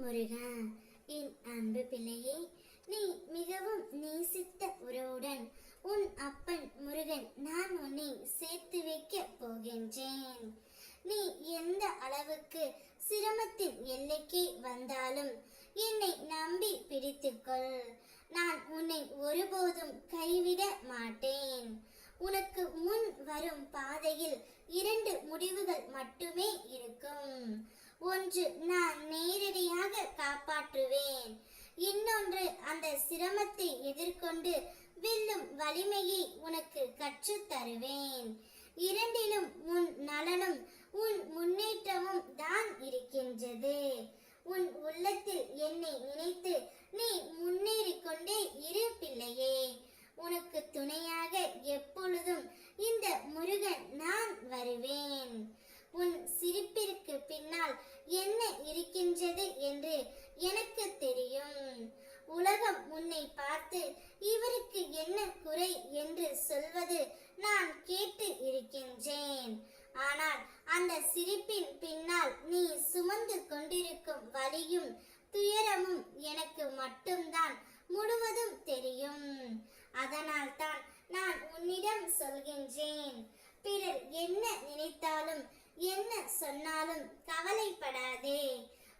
முருகா, என் அன்பு பிள்ளையே, நீ மிகவும் நேசித்த உறவுடன் உன் அப்பன் முருகன் நான் உன்னை சேர்த்து வைக்க போகின்றேன். நீ எந்த அளவுக்கு சிரமத்தின் எல்லைக்கு வந்தாலும் என்னை நம்பி பிடித்துக்கொள். நான் உன்னை ஒருபோதும் கைவிட மாட்டேன். உனக்கு முன் வரும் பாதையில் 2 முடிவுகள் மட்டுமே இருக்கும். ஒன்று, நான் நேரடியாக காப்பாற்றுவேன். இன்னொன்று, அந்த சிரமத்தை எதிர்கொண்டு வெல்லும் வலிமையை உனக்கு கற்றுத் தருவேன். இரண்டிலும் உன் நலனும் உன் முன்னேற்றமும் தான் இருக்கின்றது. உன் உள்ளத்தில் என்னை நினைத்து நீ முன்னேறிக் கொண்டே இரு பிள்ளையே. உனக்கு துணையாக எப்பொழுதும் இந்த முருகன் நான் வருவேன். உன் சிரிப்பிற்கு பின்னால் என்ன இருக்கின்றது என்று எனக்கு தெரியும். உலகம் உன்னை பார்த்து இவருக்கு என்ன குறை என்று சொல்வது நான் கேட்டு இருக்கின்றேன். ஆனால் அந்த சிரிப்பின் பின்னால் நீ சுமந்து கொண்டிருக்கும் வலியும் துயரமும் எனக்கு மட்டும்தான் முழுவதும் தெரியும். அதனால் தான் நான் உன்னிடம் சொல்கின்றேன். பிறர் என்ன நினைத்தாலும் என்ன சொன்னாலும் கவலைப்படாதே.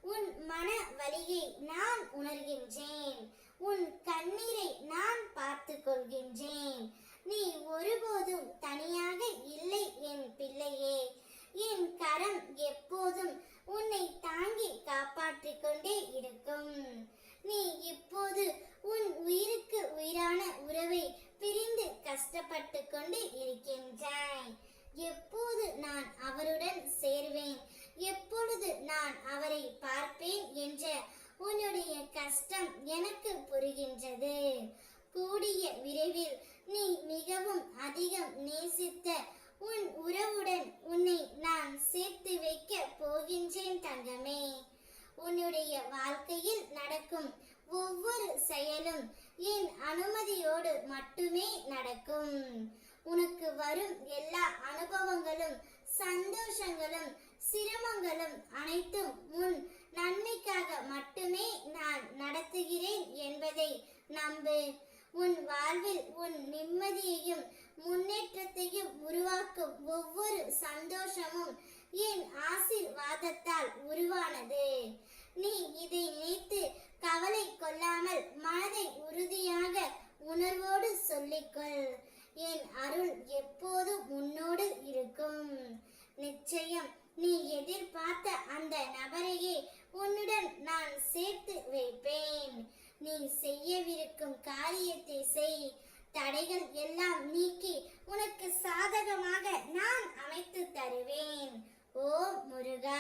உன் மன வலியை நான் உணர்கின்றேன். உன் கண்ணீரை நான் பார்த்து கொள்கின்றேன். நீ ஒருபோதும் தனியாக இல்லை என் பிள்ளையே. என் கரம் எப்போதும் உன்னை தாங்கி காப்பாற்றிக் கொண்டே இருக்கும். நீ இப்போது உன் உயிருக்கு உயிரான உறவை பிரிந்து கஷ்டப்பட்டு கொண்டு இருக்கின்றாய். எப்போது நான் அவருடன் சேர்வேன், எப்பொழுது நான் அவரை பார்ப்பேன் என்ற உன்னுடைய கஷ்டம் எனக்கு புரிகின்றது. கூடிய விரைவில் நீ மிகவும் அதிகம் நேசித்த உன் உறவுடன் உன்னை நான் சேர்த்து வைக்க போகின்றேன் தங்கமே. உன்னுடைய வாழ்க்கையில் நடக்கும் ஒவ்வொரு செயலும் என் அனுமதியோடு மட்டுமே நடக்கும். உனக்கு வரும் எல்லா அனுபவங்களும் சந்தோஷங்களும் சிரமங்களும் அனைத்தும் உன் நன்மைக்காக மட்டுமே நான் நடத்துகிறேன் என்பதை நம்பு. உன் வாழ்வில் உன் நிம்மதியையும் முன்னேற்றத்தையும் உருவாக்கும் ஒவ்வொரு சந்தோஷமும் என் ஆசீர்வாதத்தால் உருவானது. நீ இதை நினைத்து கவலை கொள்ளாமல் மனதை உறுதியாக உணர்வோடு சொல்லிக்கொள். என் அருள் எப்போதும் உன்னோடு இருக்கும். நிச்சயம் நீ எதிர்பார்த்த அந்த நபரையே உன்னுடன் நான் சேர்த்து வைப்பேன். நீ செய்யவிருக்கும் காரியத்தை செய். தடைகள் எல்லாம் நீக்கி உனக்கு சாதகமாக நான் அமைத்து தருவேன். ஓ முருகா.